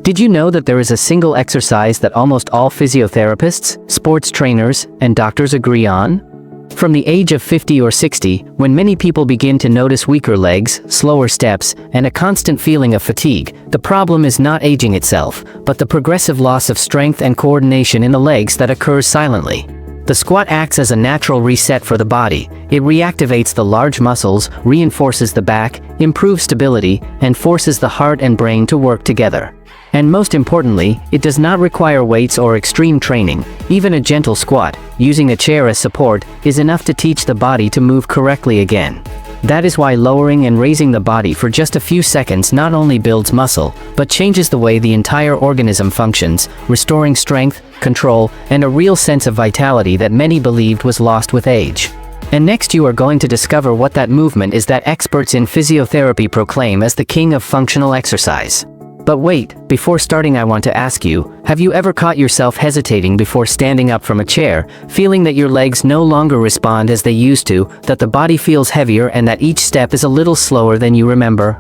Did you know that there is a single exercise that almost all physiotherapists, sports trainers, and doctors agree on? From the age of 50 or 60, when many people begin to notice weaker legs, slower steps, and a constant feeling of fatigue, the problem is not aging itself, but the progressive loss of strength and coordination in the legs that occurs silently. The squat acts as a natural reset for the body. It reactivates the large muscles, reinforces the back, improves stability, and forces the heart and brain to work together. And most importantly, it does not require weights or extreme training. Even a gentle squat, using a chair as support, is enough to teach the body to move correctly again. That is why lowering and raising the body for just a few seconds not only builds muscle, but changes the way the entire organism functions, restoring strength, control, and a real sense of vitality that many believed was lost with age. And next you are going to discover what that movement is that experts in physiotherapy proclaim as the king of functional exercise. But wait, before starting I want to ask you, have you ever caught yourself hesitating before standing up from a chair, feeling that your legs no longer respond as they used to, that the body feels heavier and that each step is a little slower than you remember?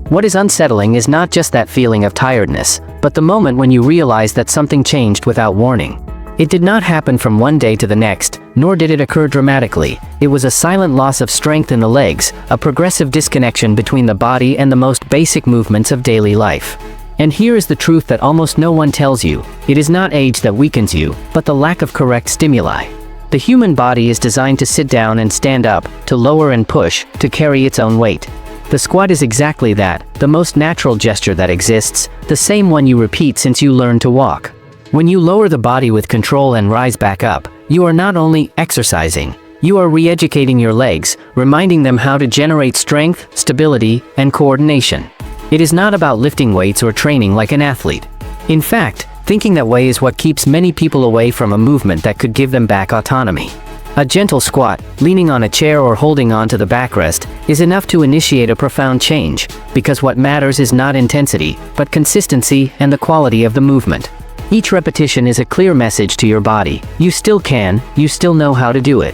What is unsettling is not just that feeling of tiredness, but the moment when you realize that something changed without warning. It did not happen from one day to the next, nor did it occur dramatically. It was a silent loss of strength in the legs, a progressive disconnection between the body and the most basic movements of daily life. And here is the truth that almost no one tells you. It is not age that weakens you, but the lack of correct stimuli. The human body is designed to sit down and stand up, to lower and push, to carry its own weight. The squat is exactly that, the most natural gesture that exists, the same one you repeat since you learned to walk. When you lower the body with control and rise back up, you are not only exercising, you are re-educating your legs, reminding them how to generate strength, stability, and coordination. It is not about lifting weights or training like an athlete. In fact, thinking that way is what keeps many people away from a movement that could give them back autonomy. A gentle squat, leaning on a chair or holding on to the backrest, is enough to initiate a profound change, because what matters is not intensity, but consistency and the quality of the movement. Each repetition is a clear message to your body. You still can, you still know how to do it.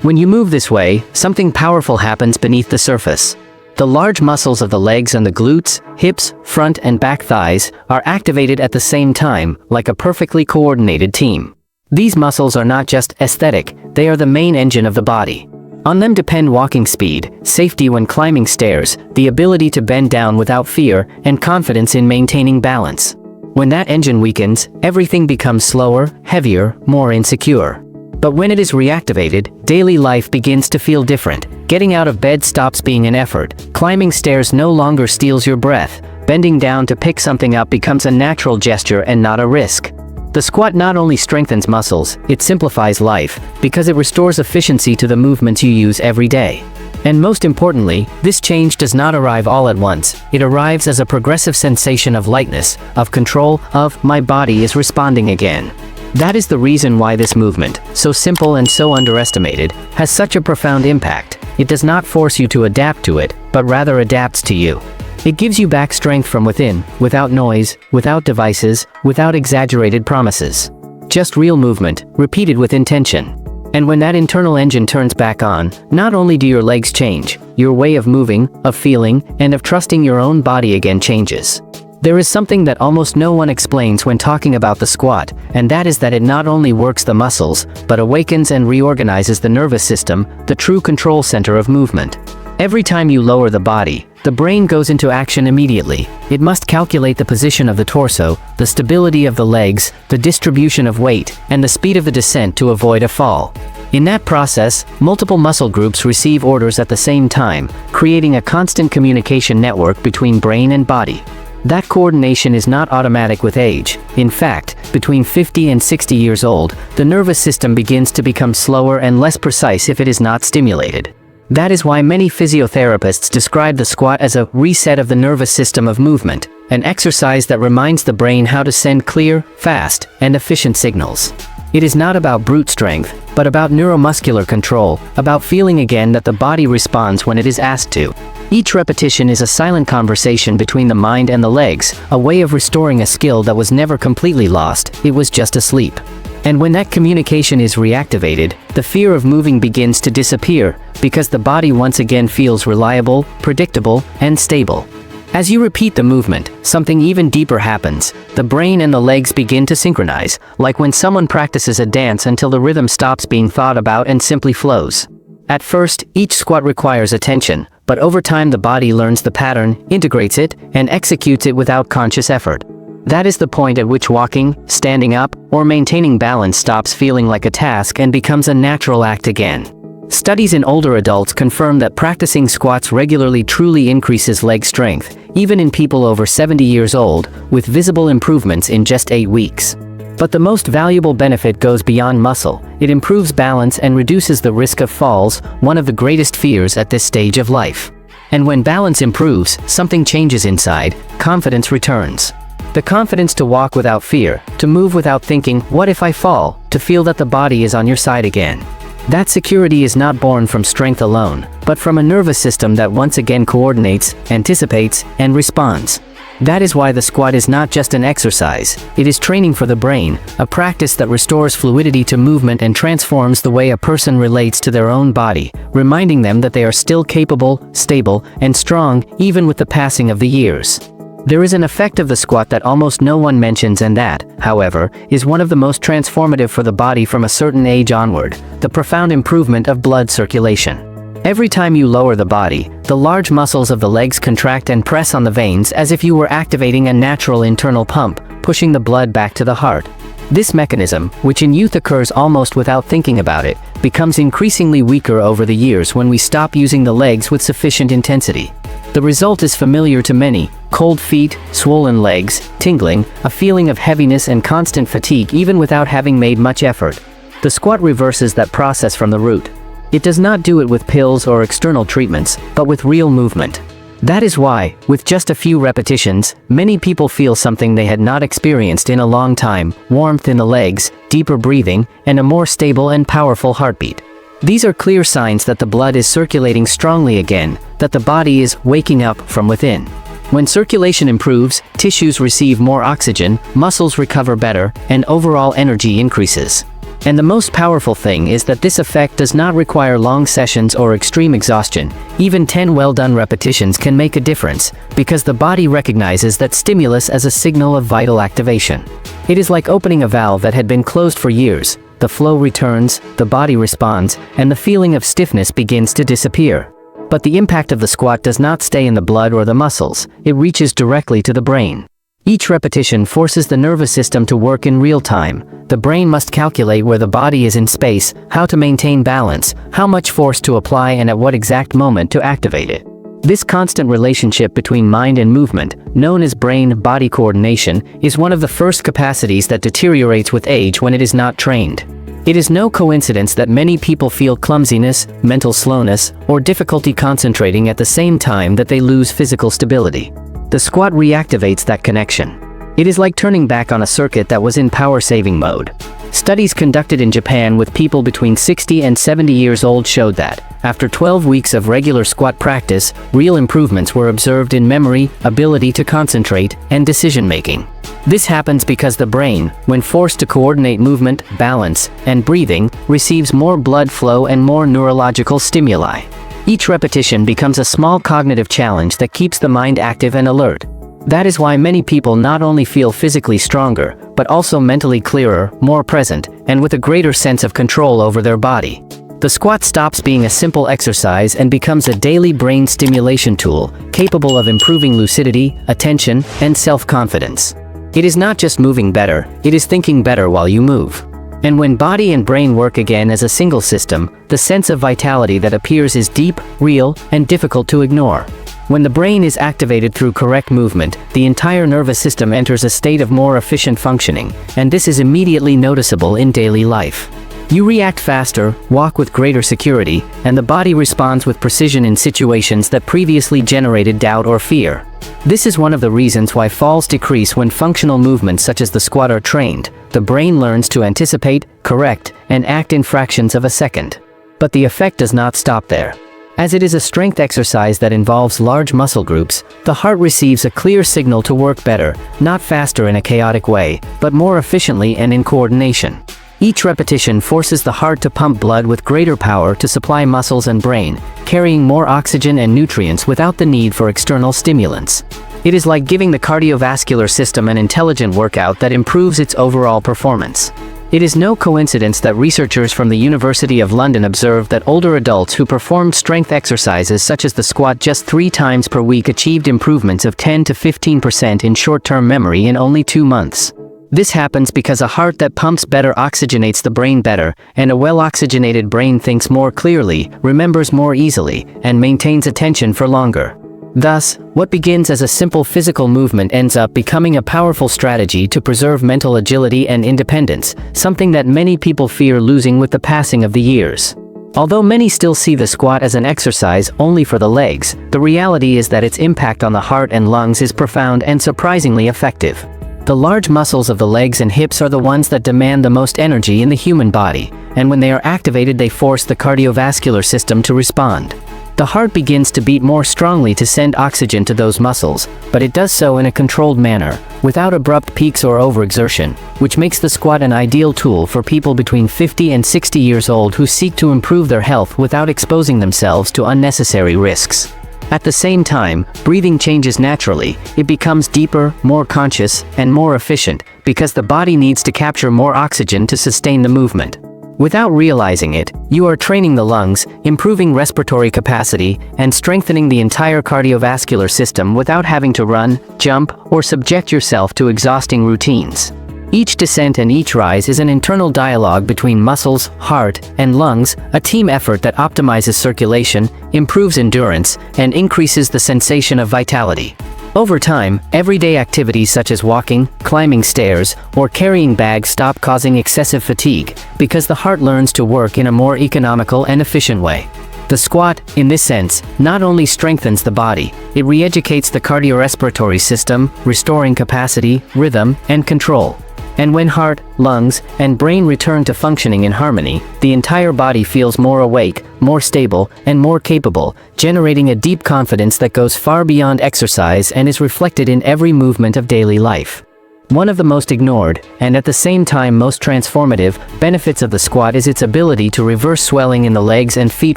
When you move this way, something powerful happens beneath the surface. The large muscles of the legs and the glutes, hips, front and back thighs are activated at the same time, like a perfectly coordinated team. These muscles are not just aesthetic, they are the main engine of the body. On them depend walking speed, safety when climbing stairs, the ability to bend down without fear, and confidence in maintaining balance. When that engine weakens, everything becomes slower, heavier, more insecure. But when it is reactivated, daily life begins to feel different. Getting out of bed stops being an effort. Climbing stairs no longer steals your breath. Bending down to pick something up becomes a natural gesture and not a risk. The squat not only strengthens muscles, it simplifies life, because it restores efficiency to the movements you use every day. And most importantly, this change does not arrive all at once. It arrives as a progressive sensation of lightness, of control, of my body is responding again. That is the reason why this movement, so simple and so underestimated, has such a profound impact. It does not force you to adapt to it, but rather adapts to you. It gives you back strength from within, without noise, without devices, without exaggerated promises. Just real movement, repeated with intention. And when that internal engine turns back on, not only do your legs change, your way of moving, of feeling, and of trusting your own body again changes. There is something that almost no one explains when talking about the squat, and that is that it not only works the muscles, but awakens and reorganizes the nervous system, the true control center of movement. Every time you lower the body, the brain goes into action immediately. It must calculate the position of the torso, the stability of the legs, the distribution of weight, and the speed of the descent to avoid a fall. In that process, multiple muscle groups receive orders at the same time, creating a constant communication network between brain and body. That coordination is not automatic with age. In fact, between 50 and 60 years old, the nervous system begins to become slower and less precise if it is not stimulated. That is why many physiotherapists describe the squat as a reset of the nervous system of movement, an exercise that reminds the brain how to send clear, fast, and efficient signals. It is not about brute strength, but about neuromuscular control, about feeling again that the body responds when it is asked to. Each repetition is a silent conversation between the mind and the legs, a way of restoring a skill that was never completely lost, it was just asleep. And when that communication is reactivated, the fear of moving begins to disappear, because the body once again feels reliable, predictable, and stable. As you repeat the movement, something even deeper happens. The brain and the legs begin to synchronize, like when someone practices a dance until the rhythm stops being thought about and simply flows. At first, each squat requires attention, but over time the body learns the pattern, integrates it, and executes it without conscious effort. That is the point at which walking, standing up, or maintaining balance stops feeling like a task and becomes a natural act again. Studies in older adults confirm that practicing squats regularly truly increases leg strength, even in people over 70 years old, with visible improvements in just 8 weeks. But the most valuable benefit goes beyond muscle. It improves balance and reduces the risk of falls, one of the greatest fears at this stage of life. And when balance improves, something changes inside, confidence returns. The confidence to walk without fear, to move without thinking, what if I fall, to feel that the body is on your side again. That security is not born from strength alone, but from a nervous system that once again coordinates, anticipates, and responds. That is why the squat is not just an exercise, it is training for the brain, a practice that restores fluidity to movement and transforms the way a person relates to their own body, reminding them that they are still capable, stable, and strong, even with the passing of the years. There is an effect of the squat that almost no one mentions, and that, however, is one of the most transformative for the body from a certain age onward: the profound improvement of blood circulation. Every time you lower the body, the large muscles of the legs contract and press on the veins as if you were activating a natural internal pump, pushing the blood back to the heart. This mechanism, which in youth occurs almost without thinking about it, becomes increasingly weaker over the years when we stop using the legs with sufficient intensity. The result is familiar to many: cold feet, swollen legs, tingling, a feeling of heaviness and constant fatigue even without having made much effort. The squat reverses that process from the root. It does not do it with pills or external treatments, but with real movement. That is why, with just a few repetitions, many people feel something they had not experienced in a long time: warmth in the legs, deeper breathing, and a more stable and powerful heartbeat. These are clear signs that the blood is circulating strongly again, that the body is waking up from within. When circulation improves, tissues receive more oxygen, muscles recover better, and overall energy increases. And the most powerful thing is that this effect does not require long sessions or extreme exhaustion. Even 10 well-done repetitions can make a difference, because the body recognizes that stimulus as a signal of vital activation. It is like opening a valve that had been closed for years. The flow returns, the body responds, and the feeling of stiffness begins to disappear. But the impact of the squat does not stay in the blood or the muscles, it reaches directly to the brain. Each repetition forces the nervous system to work in real time. The brain must calculate where the body is in space, how to maintain balance, how much force to apply, and at what exact moment to activate it. This constant relationship between mind and movement, known as brain-body coordination, is one of the first capacities that deteriorates with age when it is not trained. It is no coincidence that many people feel clumsiness, mental slowness, or difficulty concentrating at the same time that they lose physical stability. The squat reactivates that connection. It is like turning back on a circuit that was in power-saving mode. Studies conducted in Japan with people between 60 and 70 years old showed that, after 12 weeks of regular squat practice, real improvements were observed in memory, ability to concentrate, and decision-making. This happens because the brain, when forced to coordinate movement, balance, and breathing, receives more blood flow and more neurological stimuli. Each repetition becomes a small cognitive challenge that keeps the mind active and alert. That is why many people not only feel physically stronger, but also mentally clearer, more present, and with a greater sense of control over their body. The squat stops being a simple exercise and becomes a daily brain stimulation tool, capable of improving lucidity, attention, and self-confidence. It is not just moving better, it is thinking better while you move. And when body and brain work again as a single system, the sense of vitality that appears is deep, real, and difficult to ignore. When the brain is activated through correct movement, the entire nervous system enters a state of more efficient functioning, and this is immediately noticeable in daily life. You react faster, walk with greater security, and the body responds with precision in situations that previously generated doubt or fear. This is one of the reasons why falls decrease when functional movements such as the squat are trained. The brain learns to anticipate, correct, and act in fractions of a second. But the effect does not stop there. As it is a strength exercise that involves large muscle groups, the heart receives a clear signal to work better, not faster in a chaotic way, but more efficiently and in coordination. Each repetition forces the heart to pump blood with greater power to supply muscles and brain, carrying more oxygen and nutrients without the need for external stimulants. It is like giving the cardiovascular system an intelligent workout that improves its overall performance. It is no coincidence that researchers from the University of London observed that older adults who performed strength exercises such as the squat just 3 times per week achieved improvements of 10 to 15% in short-term memory in only 2 months. This happens because a heart that pumps better oxygenates the brain better, and a well-oxygenated brain thinks more clearly, remembers more easily, and maintains attention for longer. Thus, what begins as a simple physical movement ends up becoming a powerful strategy to preserve mental agility and independence, something that many people fear losing with the passing of the years. Although many still see the squat as an exercise only for the legs, the reality is that its impact on the heart and lungs is profound and surprisingly effective. The large muscles of the legs and hips are the ones that demand the most energy in the human body, and when they are activated they force the cardiovascular system to respond. The heart begins to beat more strongly to send oxygen to those muscles, but it does so in a controlled manner, without abrupt peaks or overexertion, which makes the squat an ideal tool for people between 50 and 60 years old who seek to improve their health without exposing themselves to unnecessary risks. At the same time, breathing changes naturally. It becomes deeper, more conscious, and more efficient, because the body needs to capture more oxygen to sustain the movement. Without realizing it, you are training the lungs, improving respiratory capacity, and strengthening the entire cardiovascular system without having to run, jump, or subject yourself to exhausting routines. Each descent and each rise is an internal dialogue between muscles, heart, and lungs, a team effort that optimizes circulation, improves endurance, and increases the sensation of vitality. Over time, everyday activities such as walking, climbing stairs, or carrying bags stop causing excessive fatigue, because the heart learns to work in a more economical and efficient way. The squat, in this sense, not only strengthens the body, it re-educates the cardiorespiratory system, restoring capacity, rhythm, and control. And when heart, lungs, and brain return to functioning in harmony, the entire body feels more awake, more stable, and more capable, generating a deep confidence that goes far beyond exercise and is reflected in every movement of daily life. One of the most ignored, and at the same time most transformative, benefits of the squat is its ability to reverse swelling in the legs and feet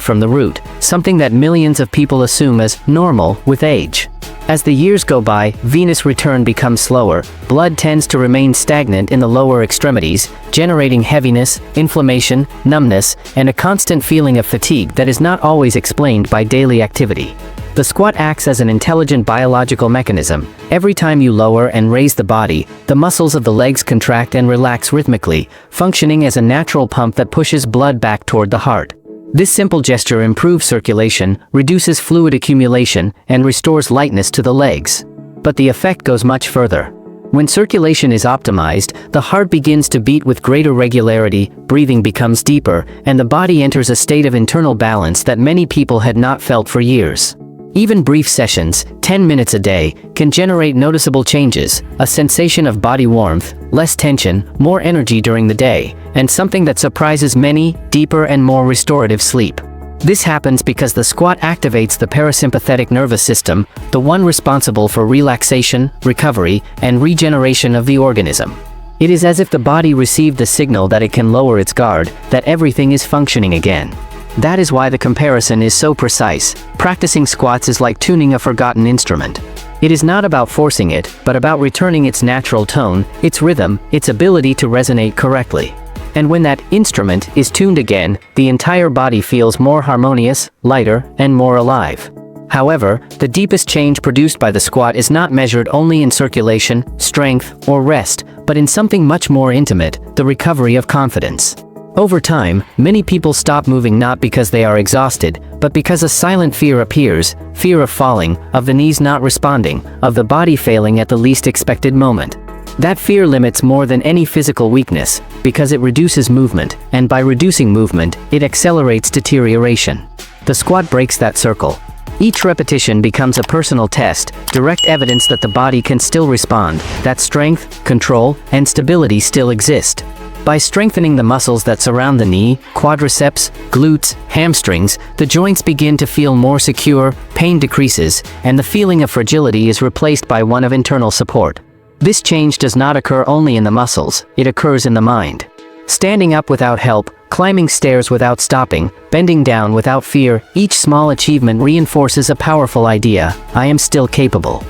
from the root, something that millions of people assume as normal with age. As the years go by, venous return becomes slower, blood tends to remain stagnant in the lower extremities, generating heaviness, inflammation, numbness, and a constant feeling of fatigue that is not always explained by daily activity. The squat acts as an intelligent biological mechanism. Every time you lower and raise the body, the muscles of the legs contract and relax rhythmically, functioning as a natural pump that pushes blood back toward the heart. This simple gesture improves circulation, reduces fluid accumulation, and restores lightness to the legs. But the effect goes much further. When circulation is optimized, the heart begins to beat with greater regularity, breathing becomes deeper, and the body enters a state of internal balance that many people had not felt for years. Even brief sessions, 10 minutes a day, can generate noticeable changes, a sensation of body warmth, less tension, more energy during the day, and something that surprises many, deeper and more restorative sleep. This happens because the squat activates the parasympathetic nervous system, the one responsible for relaxation, recovery, and regeneration of the organism. It is as if the body received the signal that it can lower its guard, that everything is functioning again. That is why the comparison is so precise. Practicing squats is like tuning a forgotten instrument. It is not about forcing it, but about returning its natural tone, its rhythm, its ability to resonate correctly. And when that instrument is tuned again, the entire body feels more harmonious, lighter, and more alive. However, the deepest change produced by the squat is not measured only in circulation, strength, or rest, but in something much more intimate, the recovery of confidence. Over time, many people stop moving not because they are exhausted, but because a silent fear appears, fear of falling, of the knees not responding, of the body failing at the least expected moment. That fear limits more than any physical weakness, because it reduces movement, and by reducing movement, it accelerates deterioration. The squat breaks that circle. Each repetition becomes a personal test, direct evidence that the body can still respond, that strength, control, and stability still exist. By strengthening the muscles that surround the knee, quadriceps, glutes, hamstrings, the joints begin to feel more secure, pain decreases, and the feeling of fragility is replaced by one of internal support. This change does not occur only in the muscles, it occurs in the mind. Standing up without help, climbing stairs without stopping, bending down without fear, each small achievement reinforces a powerful idea: I am still capable.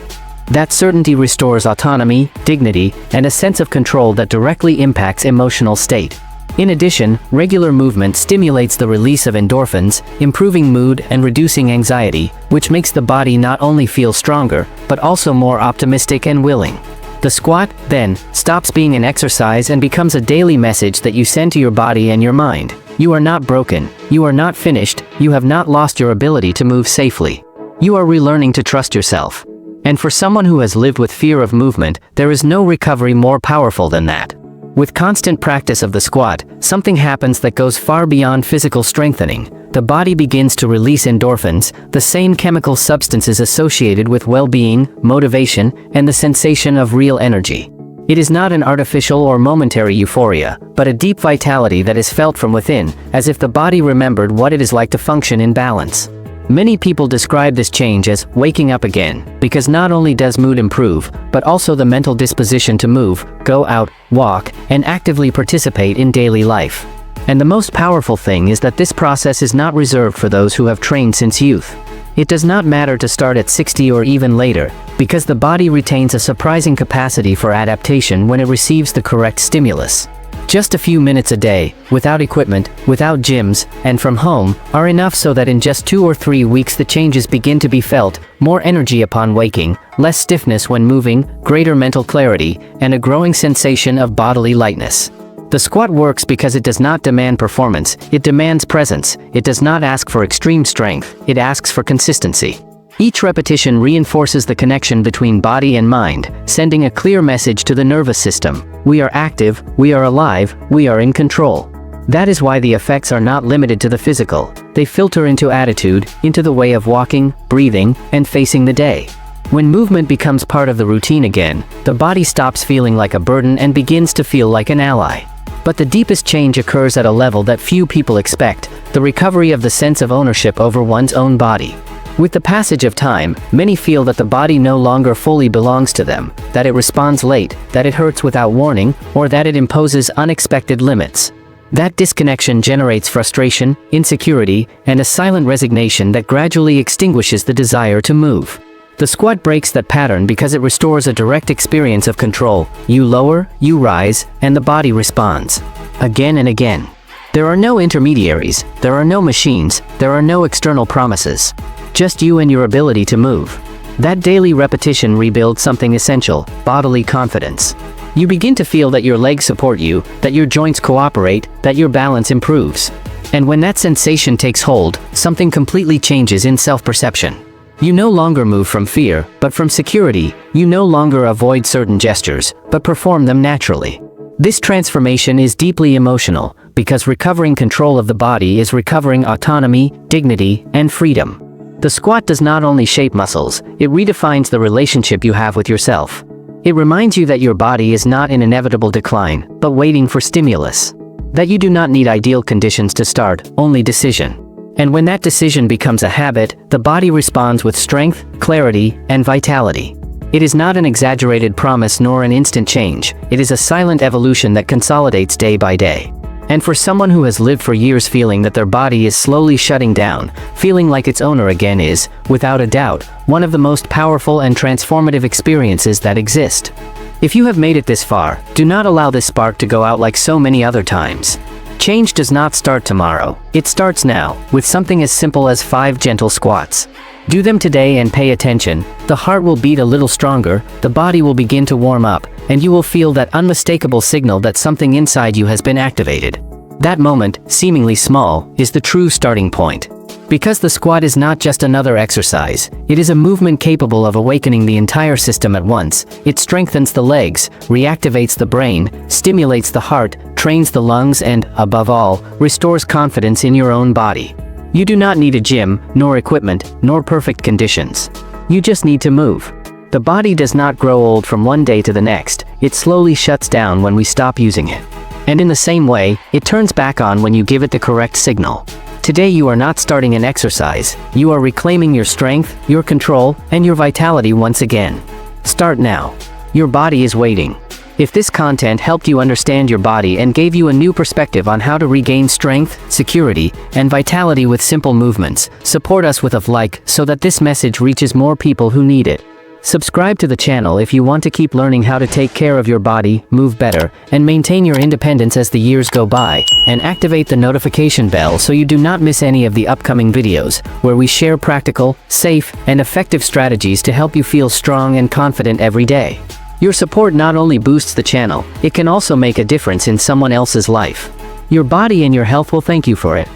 That certainty restores autonomy, dignity, and a sense of control that directly impacts emotional state. In addition, regular movement stimulates the release of endorphins, improving mood and reducing anxiety, which makes the body not only feel stronger, but also more optimistic and willing. The squat, then, stops being an exercise and becomes a daily message that you send to your body and your mind. You are not broken, you are not finished, you have not lost your ability to move safely. You are relearning to trust yourself. And for someone who has lived with fear of movement, there is no recovery more powerful than that. With constant practice of the squat, something happens that goes far beyond physical strengthening. The body begins to release endorphins, the same chemical substances associated with well-being, motivation, and the sensation of real energy. It is not an artificial or momentary euphoria, but a deep vitality that is felt from within, as if the body remembered what it is like to function in balance. Many people describe this change as waking up again, because not only does mood improve, but also the mental disposition to move, go out, walk, and actively participate in daily life. And the most powerful thing is that this process is not reserved for those who have trained since youth. It does not matter to start at 60 or even later, because the body retains a surprising capacity for adaptation when it receives the correct stimulus. Just a few minutes a day, without equipment, without gyms, and from home, are enough so that in just 2 or 3 weeks the changes begin to be felt: more energy upon waking, less stiffness when moving, greater mental clarity, and a growing sensation of bodily lightness. The squat works because it does not demand performance, it demands presence. It does not ask for extreme strength, it asks for consistency. Each repetition reinforces the connection between body and mind, sending a clear message to the nervous system: we are active, we are alive, we are in control. That is why the effects are not limited to the physical. They filter into attitude, into the way of walking, breathing, and facing the day. When movement becomes part of the routine again, the body stops feeling like a burden and begins to feel like an ally. But the deepest change occurs at a level that few people expect: the recovery of the sense of ownership over one's own body. With the passage of time, many feel that the body no longer fully belongs to them, that it responds late, that it hurts without warning, or that it imposes unexpected limits. That disconnection generates frustration, insecurity, and a silent resignation that gradually extinguishes the desire to move. The squat breaks that pattern because it restores a direct experience of control. You lower, you rise, and the body responds. Again and again. There are no intermediaries, there are no machines, there are no external promises. Just you and your ability to move. That daily repetition rebuilds something essential: bodily confidence. You begin to feel that your legs support you, that your joints cooperate, that your balance improves. And when that sensation takes hold, something completely changes in self-perception. You no longer move from fear, but from security. You no longer avoid certain gestures, but perform them naturally. This transformation is deeply emotional, because recovering control of the body is recovering autonomy, dignity, and freedom. The squat does not only shape muscles, it redefines the relationship you have with yourself. It reminds you that your body is not in inevitable decline, but waiting for stimulus. That you do not need ideal conditions to start, only decision. And when that decision becomes a habit, the body responds with strength, clarity, and vitality. It is not an exaggerated promise nor an instant change. It is a silent evolution that consolidates day by day. And for someone who has lived for years feeling that their body is slowly shutting down, feeling like its owner again is, without a doubt, one of the most powerful and transformative experiences that exist. If you have made it this far, do not allow this spark to go out like so many other times. Change does not start tomorrow. It starts now, with something as simple as 5 gentle squats. Do them today and pay attention. The heart will beat a little stronger, the body will begin to warm up, and you will feel that unmistakable signal that something inside you has been activated. That moment, seemingly small, is the true starting point. Because the squat is not just another exercise, it is a movement capable of awakening the entire system at once. It strengthens the legs, reactivates the brain, stimulates the heart, trains the lungs, and, above all, restores confidence in your own body. You do not need a gym, nor equipment, nor perfect conditions. You just need to move. The body does not grow old from one day to the next. It slowly shuts down when we stop using it. And in the same way, it turns back on when you give it the correct signal. Today you are not starting an exercise. You are reclaiming your strength, your control, and your vitality once again. Start now. Your body is waiting. If this content helped you understand your body and gave you a new perspective on how to regain strength, security, and vitality with simple movements, support us with a like so that this message reaches more people who need it. Subscribe to the channel if you want to keep learning how to take care of your body, move better, and maintain your independence as the years go by, and activate the notification bell so you do not miss any of the upcoming videos, where we share practical, safe, and effective strategies to help you feel strong and confident every day. Your support not only boosts the channel, it can also make a difference in someone else's life. Your body and your health will thank you for it.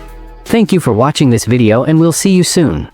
Thank you for watching this video, and we'll see you soon.